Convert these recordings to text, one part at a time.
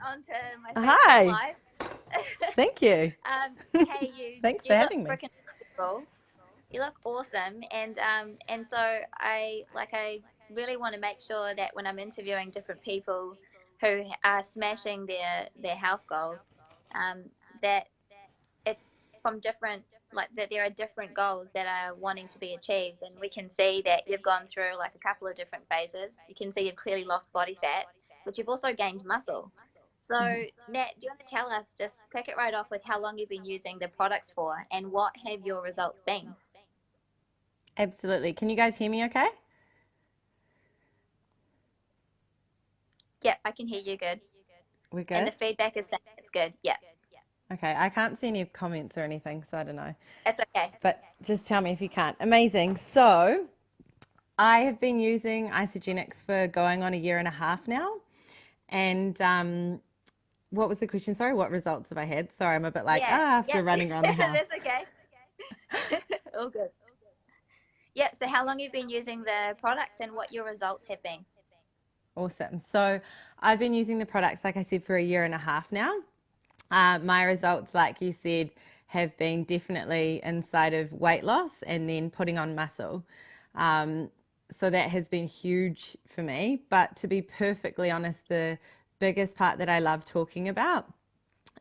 onto my Facebook Hi, Live. thank you. Hey, you Thanks for you look having me. freaking beautiful. You look awesome, and so I really want to make sure that when I'm interviewing different people who are smashing their health goals, um, that it's from different, like that there are different goals that are wanting to be achieved, and we can see that you've gone through like a couple of different phases. You can see you've clearly lost body fat, but you've also gained muscle. So Mhm. Nat, do you want to tell us, just pick it right off with how long you've been using the products for and what have your results been? Absolutely. Can you guys hear me okay? Yep, I can hear you good, We're and good? the feedback is saying it's good. Yep, Okay, I can't see any comments or anything, so I don't know. it's okay. But just tell me if you can't. Amazing. So, I have been using Isogenics for going on a year and a half now. And what was the question? Sorry, what results have I had? Sorry, I'm a bit like, Yeah, after yep, running around the house. that's okay. All good. Yep. So how long you've been using the products and what your results have been? Awesome. So, I've been using the products, like I said, for a year and a half now. My results, like you said, have been definitely inside of weight loss and then putting on muscle. Um, so that has been huge for me. But to be perfectly honest, the biggest part that I love talking about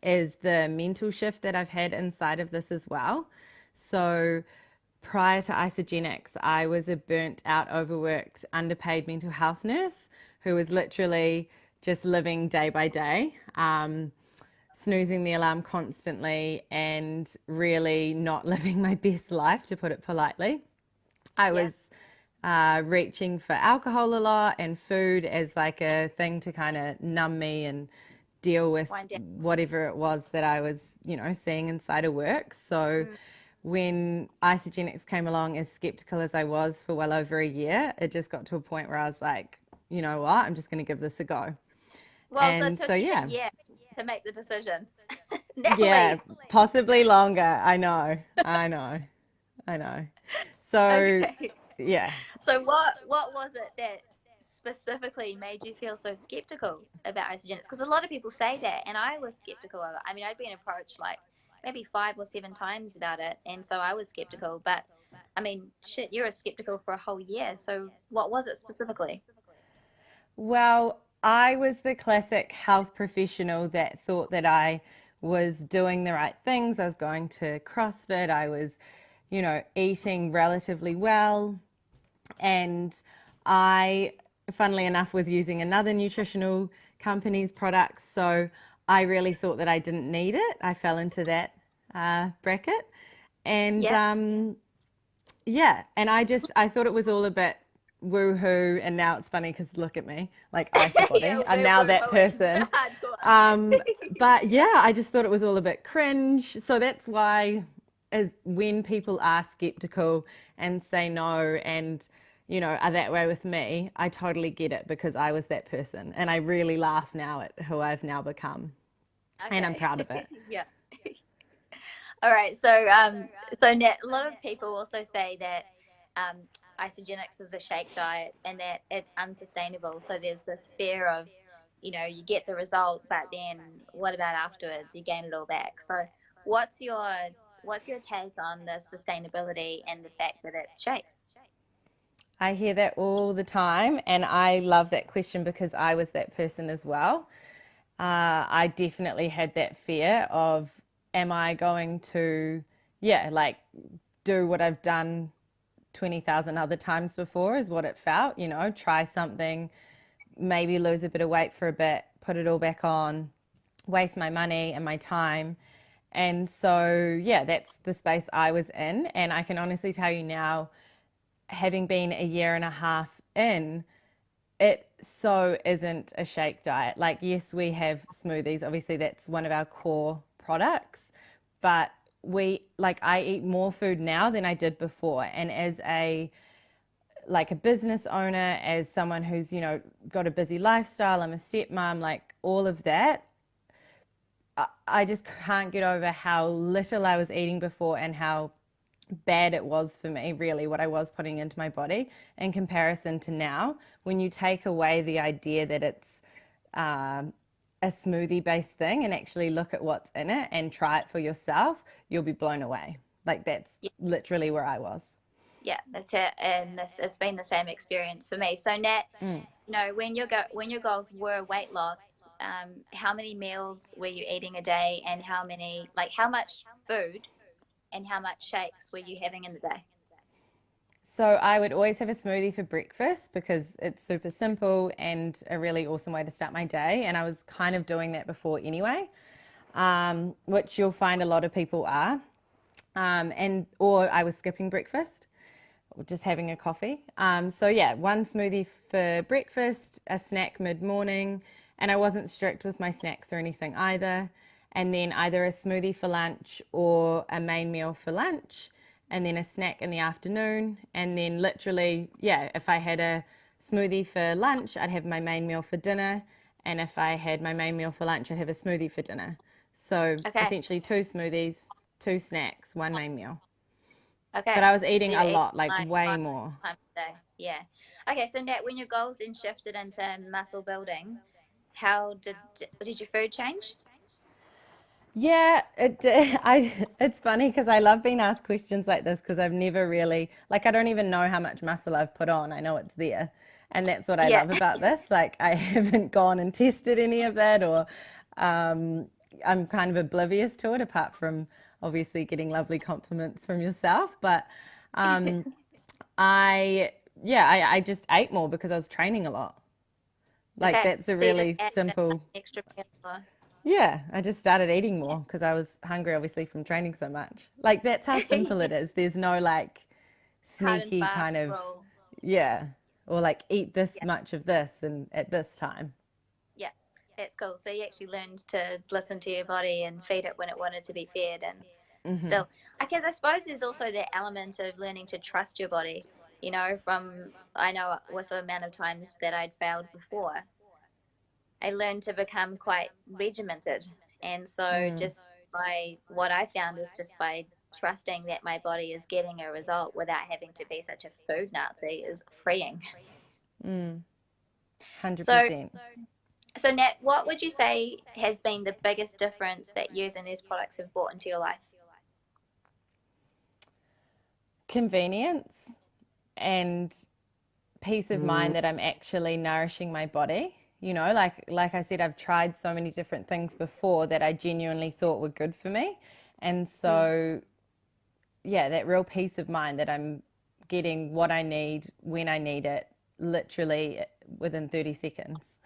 is the mental shift that I've had inside of this as well. So prior to Isogenics, I was a burnt out, overworked, underpaid mental health nurse who was literally just living day by day. Snoozing the alarm constantly and really not living my best life, to put it politely. I Yeah. was reaching for alcohol a lot and food as like a thing to kind of numb me and deal with Wind down. whatever it was that I was, seeing inside of work. So Mm. when Isogenics came along, as skeptical as I was for well over a year, it just got to a point where I was like, you know what, I'm just going to give this a go. Well, so it And took so, you a yeah, year to make the decision. yeah, Natalie. possibly longer. I know. I know. I know. So, Okay. yeah. So what was it that specifically made you feel so skeptical about isogenics? Because a lot of people say that, and I was skeptical of it. I mean, I'd been approached like maybe 5 or 7 times about it, and so I was skeptical. But I mean, shit, you were skeptical for a whole year. So what was it specifically? Well, I was the classic health professional that thought that I was doing the right things. I was going to CrossFit. I was, eating relatively well. And I, funnily enough, was using another nutritional company's products. So I really thought that I didn't need it. I fell into that bracket. And Yeah. yeah, and I thought it was all a bit woohoo. And now it's funny because look at me, like ice Yeah, body. I'm we're now we're that hoeing person. hardcore. But yeah, I just thought it was all a bit cringe. So that's why, as when people are skeptical and say no and are that way with me, I totally get it because I was that person. And I really laugh now at who I've now become. And I'm Okay. proud of it. Yeah. All right. So a lot of people also say that um, isogenics is a shake diet and that it's unsustainable. So there's this fear of, you get the result, but then what about afterwards? You gain it all back. So what's your what's your take on the sustainability and the fact that it's shakes? I hear that all the time. And I love that question because I was that person as well. I definitely had that fear of, am I going to, yeah, like do what I've done 20,000 other times before, is what it felt, try something, maybe lose a bit of weight for a bit, put it all back on, waste my money and my time. And so, yeah, that's the space I was in. And I can honestly tell you now, having been a year and a half in, it so isn't a shake diet. Like, yes, we have smoothies. Obviously, that's one of our core products. But I eat more food now than I did before. And as a business owner, as someone who's, got a busy lifestyle, I'm a stepmom, like all of that, I just can't get over how little I was eating before and how bad it was for me, really, what I was putting into my body in comparison to now. When you take away the idea that it's a smoothie based thing and actually look at what's in it and try it for yourself, you'll be blown away. Like that's Yeah, literally where I was. yeah, that's it. And this it's been the same experience for me. So Nat, Mm. when your goals were weight loss, how many meals were you eating a day, and how much food and how much shakes were you having in the day? So I would always have a smoothie for breakfast because it's super simple and a really awesome way to start my day. And I was kind of doing that before anyway, which you'll find a lot of people are. And or I was skipping breakfast, just having a coffee. So yeah, one smoothie for breakfast, a snack mid morning, and I wasn't strict with my snacks or anything either. And then either a smoothie for lunch or a main meal for lunch, and then a snack in the afternoon. And then literally, yeah, if I had a smoothie for lunch, I'd have my main meal for dinner. And if I had my main meal for lunch, I'd have a smoothie for dinner. So Okay, essentially, two smoothies, two snacks, one main meal. But okay. I was So eating you're a eating lot, like like way five more. times a day. Yeah. Okay, so Nat, when your goals then shifted into muscle building, how did your food change? Yeah, it I it's funny because I love being asked questions like this because I've never really like I don't even know how much muscle I've put on. I know it's there. And that's what I Yeah. love about this. Like I haven't gone and tested any of that or um I'm kind of oblivious to it apart from obviously getting lovely compliments from yourself, but um I yeah, I just ate more because I was training a lot. Like Okay, that's a so you just really added in like simple. an extra meal. Yeah, I just started eating more because I was hungry, obviously, from training so much. Like, that's how simple Yeah. it is. There's no like Hard and sneaky fast kind of, rule. yeah, or like eat this Yeah, much of this and at this time. yeah, that's cool. So you actually learned to listen to your body and feed it when it wanted to be fed, and Hmm. still, I guess I suppose there's also that element of learning to trust your body. From I know with the amount of times that I'd failed before, I learned to become quite regimented, and so Mm, just by what I found is just by trusting that my body is getting a result without having to be such a food Nazi is freeing. mm, So 100%. So, Nat, what would you say has been the biggest difference that using these products have brought into your life? Convenience and peace of mind that I'm actually nourishing my body. Like I said, I've tried so many different things before that I genuinely thought were good for me. And Mm. so yeah, that real peace of mind that I'm getting what I need when I need it, literally within 30 seconds.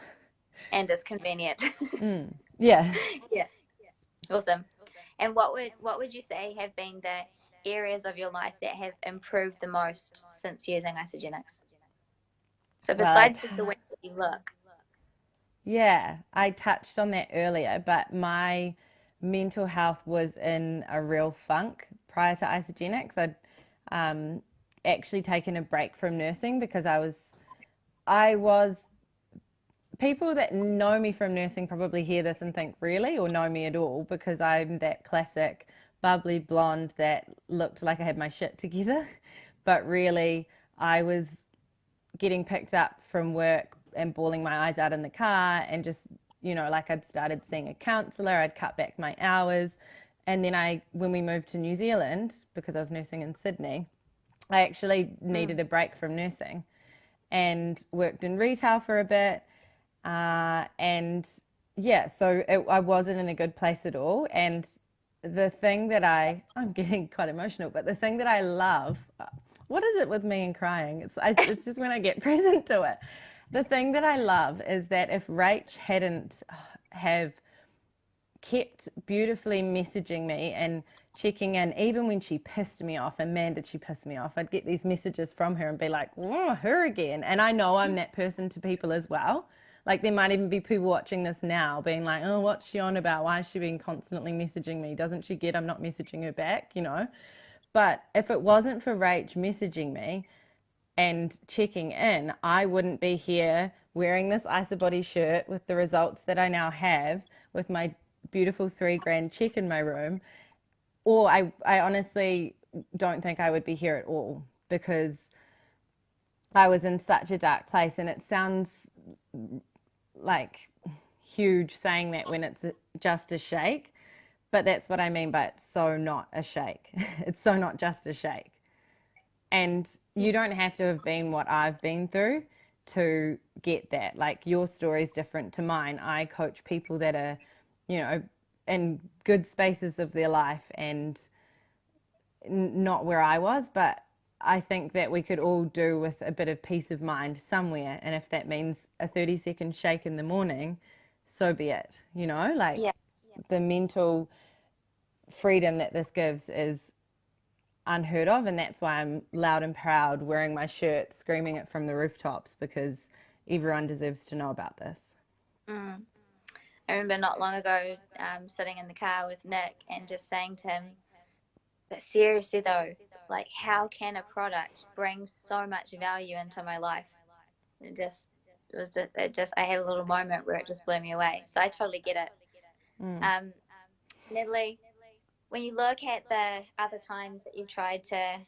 And it's convenient. Mm. Yeah. Yeah, awesome. And what would you say have been the areas of your life that have improved the most since using isogenics? So Well, besides just the way that you look. yeah, I touched on that earlier, but my mental health was in a real funk prior to Isogenics. I'd um, actually taken a break from nursing because I was people that know me from nursing probably hear this and think, really, or know me at all, because I'm that classic bubbly blonde that looked like I had my shit together. But really, I was getting picked up from work and bawling my eyes out in the car and just, like I'd started seeing a counselor, I'd cut back my hours. And then when we moved to New Zealand, because I was nursing in Sydney, I actually Mm. needed a break from nursing and worked in retail for a bit and yeah, so I wasn't in a good place at all. And the thing that I'm getting quite emotional, but the thing that I love, what is it with me and crying? It's just when I get present to it. The thing that I love is that if Rach hadn't have kept beautifully messaging me and checking in, even when she pissed me off, and man, did she piss me off. I'd get these messages from her and be like, oh, her again. And I know I'm that person to people as well. Like there might even be people watching this now being like, oh, what's she on about? Why is she being constantly messaging me? Doesn't she get I'm not messaging her back? But if it wasn't for Rach messaging me and checking in, I wouldn't be here wearing this Isobody shirt with the results that I now have with my beautiful 3 grand check in my room. Or I honestly don't think I would be here at all because I was in such a dark place. And it sounds like huge saying that when it's just a shake, but that's what I mean by it's so not a shake. It's so not just a shake. And you don't have to have been what I've been through to get that. Like your story is different to mine. I coach people that are, you know, in good spaces of their life and not where I was, but I think that we could all do with a bit of peace of mind somewhere. And if that means a 30-second shake in the morning, so be it. You know, Yeah. like the mental freedom that this gives is unheard of. And that's why I'm loud and proud wearing my shirt, screaming it from the rooftops because everyone deserves to know about this. Mm. I remember not long ago sitting in the car with Nick and just saying to him, but seriously though, like how can a product bring so much value into my life? It just, I had a little moment where it just blew me away. So I totally get it. Mm. Um, Natalie, when you look at the other times that you've tried to,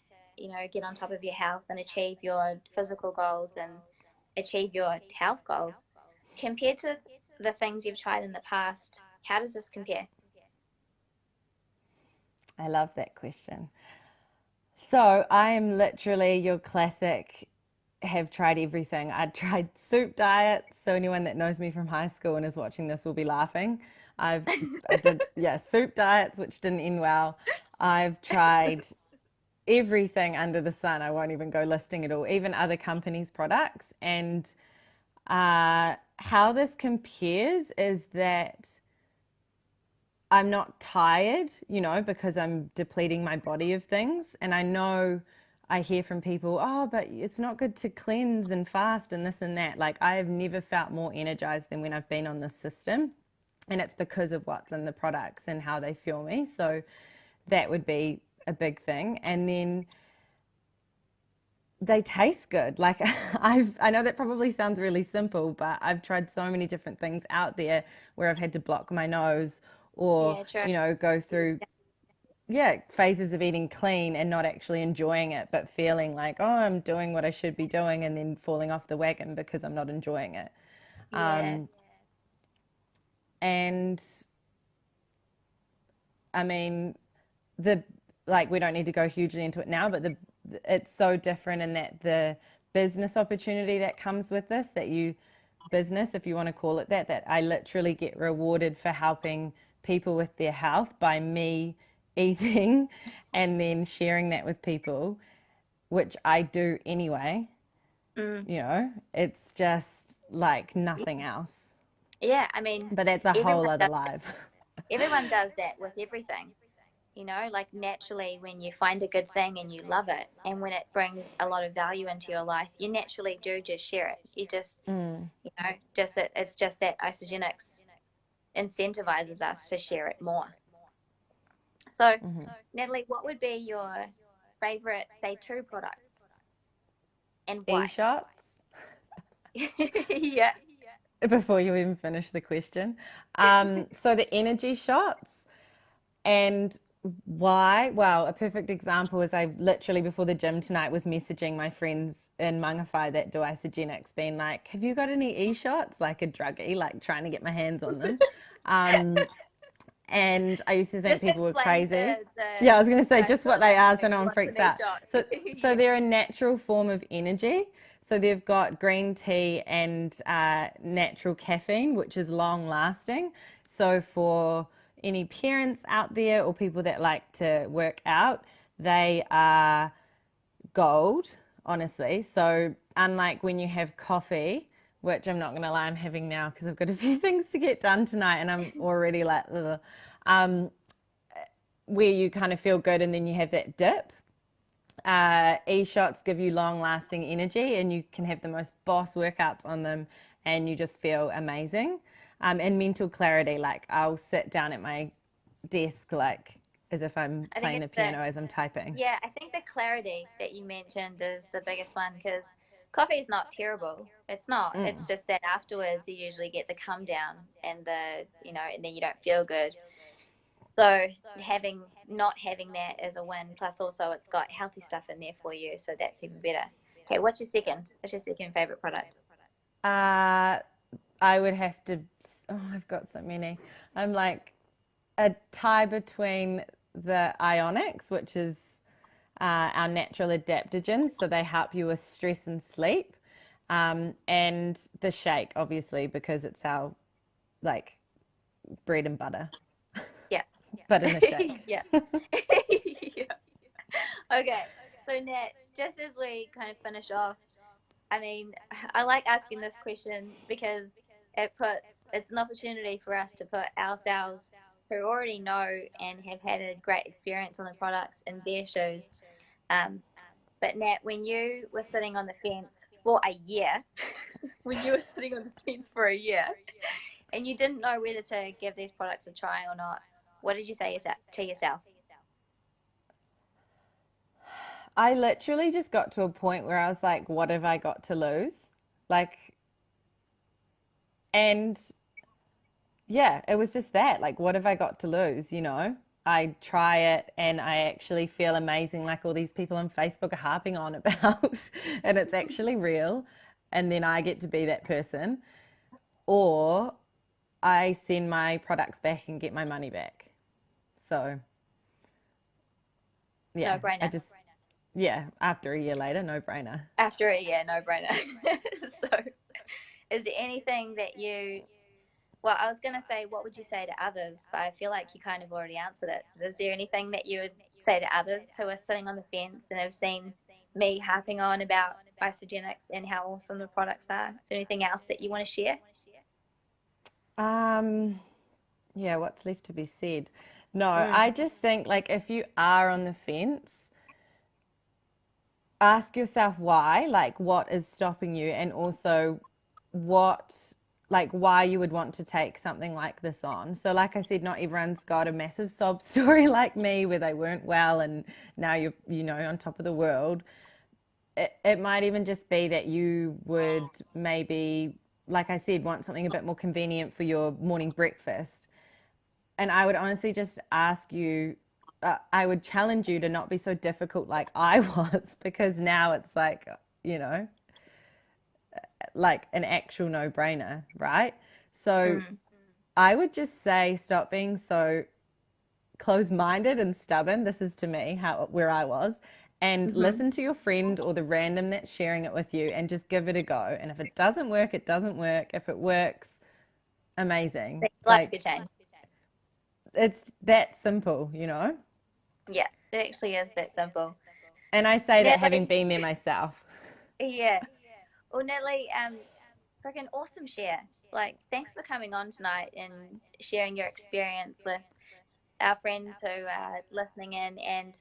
get on top of your health and achieve your physical goals and achieve your health goals, compared to the things you've tried in the past, how does this compare? I love that question. So I am literally your classic have tried everything. I tried soup diets. So anyone that knows me from high school and is watching this will be laughing. I did soup diets which didn't end well. I've tried everything under the sun. I won't even go listing it all, even other companies' products. And how this compares is that I'm not tired, you know, because I'm depleting my body of things. And I know I hear from people, oh, but it's not good to cleanse and fast and this and that. Like, I have never felt more energized than when I've been on this system. And it's because of what's in the products and how they fuel me. So that would be a big thing. And then they taste good. Like I know that probably sounds really simple, but I've tried so many different things out there where I've had to block my nose or, Yeah, true. you know, go through phases of eating clean and not actually enjoying it, but feeling like, oh, I'm doing what I should be doing and then falling off the wagon because I'm not enjoying it. Yeah. And I mean, the like we don't need to go hugely into it now, but the it's so different in that the business opportunity that comes with this, that you business, if you want to call it that, that I literally get rewarded for helping people with their health by me eating and then sharing that with people, which I do anyway. Mm. You know, it's just like nothing else. Yeah, I mean, But that's a everyone whole other does it. life. Everyone does that with everything. Like naturally when you find a good thing and you love it, and when it brings a lot of value into your life, you naturally do just share it. You just, Mm. it's just that isogenics incentivizes us to share it more. So, Mm-hmm. Natalie, what would be your favorite, say, two products and why? E-shots. Yeah. Before you even finish the question. So the energy shots and why? Well, a perfect example is I literally before the gym tonight was messaging my friends in Mangawhai that do isogenics, being like, have you got any e-shots? Like a druggie, like trying to get my hands on them. Um, and I used to think Just people were explain crazy. the Yeah, I was going to say just what they listeners are so like no one what's freaks an out. e-shot. So Yeah. they're a natural form of energy. So they've got green tea and natural caffeine, which is long lasting. So for any parents out there or people that like to work out, they are gold, honestly. So unlike when you have coffee, which I'm not going to lie, I'm having now because I've got a few things to get done tonight and I'm already like, ugh. Um, where you kind of feel good and then you have that dip. E-shots give you long lasting energy and you can have the most boss workouts on them and you just feel amazing. And mental clarity, like I'll sit down at my desk like as if I'm I think playing it's the the piano as I'm typing. Yeah, I think the clarity that you mentioned is the biggest one because coffee is not terrible. It's not. It's Mm. just that afterwards you usually get the come down and and then you don't feel good. So having not having that is a win. Plus also it's got healthy stuff in there for you, so that's even better. Okay, what's your second? What's your second favorite product? Uh, I would have to. I've got so many. I'm like a tie between the ionics, which is our natural adaptogens, so they help you with stress and sleep, and the shake, obviously, because it's our like bread and butter, Yeah. but in a shake. Yeah. Yeah. Okay. So Nat, just as we kind of finish off, I mean, I like asking this question because it's an opportunity for us to put ourselves who already know and have had a great experience on the products in their shoes. Um, but Nat, when you were sitting on the fence for a year, when you were sitting on the fence for a year, and you didn't know whether to give these products a try or not, what did you say to yourself? I literally just got to a point where I was like, what have I got to lose? Like, and yeah, it was just that. Like, what have I got to lose? I try it and I actually feel amazing, like all these people on Facebook are harping on about, and it's actually real. And then I get to be that person. Or I send my products back and get my money back. So, No yeah, brainer. yeah, after a year later, no brainer. After a year, no brainer. So, is there anything that well, I was going to say, what would you say to others? But I feel like you kind of already answered it. Is there anything that you would say to others who are sitting on the fence and have seen me harping on about isogenics and how awesome the products are? Is there anything else that you want to share? Um, yeah, what's left to be said? No, I Mm. just think like if you are on the fence, ask yourself why, like what is stopping you, and also what, like why you would want to take something like this on. So, like I said, not everyone's got a massive sob story like me where they weren't well and now you're, on top of the world. It might even just be that you would maybe, like I said, want something a bit more convenient for your morning breakfast. And I would honestly just ask you, I would challenge you to not be so difficult like I was, because now it's like, you know, like an actual no brainer, right? So Mm. I would just say stop being so close minded and stubborn. This is to me how where I was. And Mm-hmm. listen to your friend or the random that's sharing it with you and just give it a go. And if it doesn't work, it doesn't work. If it works, amazing. Life could Like change. it's that simple. Yeah, it actually is that simple. And I say that having Natalie, been there myself. yeah. Well, Natalie, freaking awesome share. Like, thanks for coming on tonight and sharing your experience with our friends who are listening in. And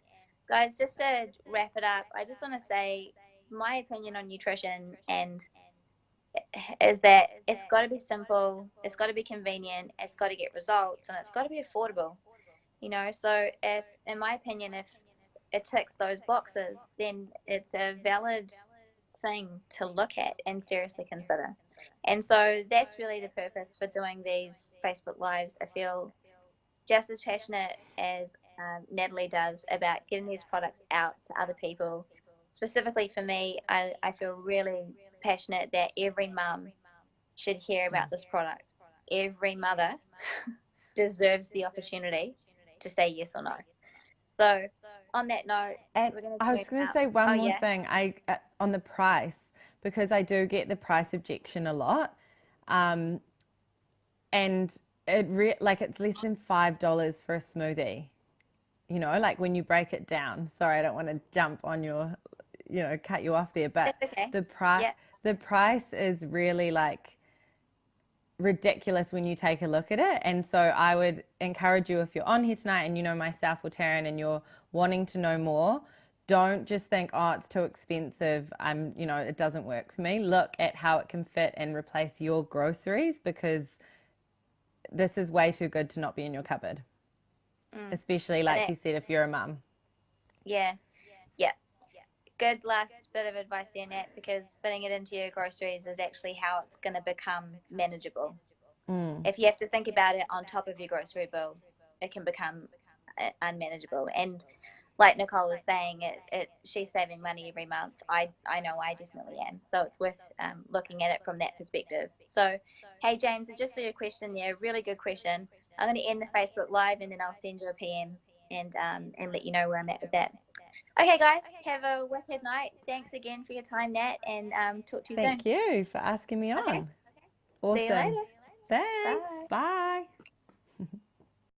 guys, just to wrap it up, I just want to say my opinion on nutrition and is that it's got to be simple, it's got to be convenient, it's got to get results, and it's got to be affordable. So if, in my opinion, if it ticks those boxes, then it's a valid thing to look at and seriously consider. And so that's really the purpose for doing these Facebook Lives. I feel just as passionate as Natalie does about getting these products out to other people. Specifically for me, I feel really passionate that every mum should hear about this product. Every mother deserves the opportunity to say yes or no. So, on that note, And we're going to I tune was going to out. say one Oh, more yeah. thing. On the price, because I do get the price objection a lot, um, and like it's less than $5 for a smoothie. Like when you break it down. Sorry, I don't want to jump on your, cut you off there, but That's okay. the price Yeah. the price is really like ridiculous when you take a look at it. And so I would encourage you, if you're on here tonight and you know myself or Taryn and you're wanting to know more, don't just think, oh, it's too expensive. It doesn't work for me. Look at how it can fit and replace your groceries, because this is way too good to not be in your cupboard, Mm. especially And like you said, if you're a mum. yeah, yeah. Good last bit of advice there, Nat, because fitting it into your groceries is actually how it's going to become manageable. Mm. If you have to think about it on top of your grocery bill, it can become unmanageable. And like Nicole is saying, she's saving money every month. I know I definitely am. So it's worth looking at it from that perspective. So, hey James, I just saw your question there. Really good question. I'm going to end the Facebook Live and then I'll send you a PM and let you know where I'm at with that. Okay, guys, have a wicked night. Thanks again for your time, Nat, and talk to you soon. Thank you for asking me Okay, on. see you Awesome. later. Thanks. Bye. Bye.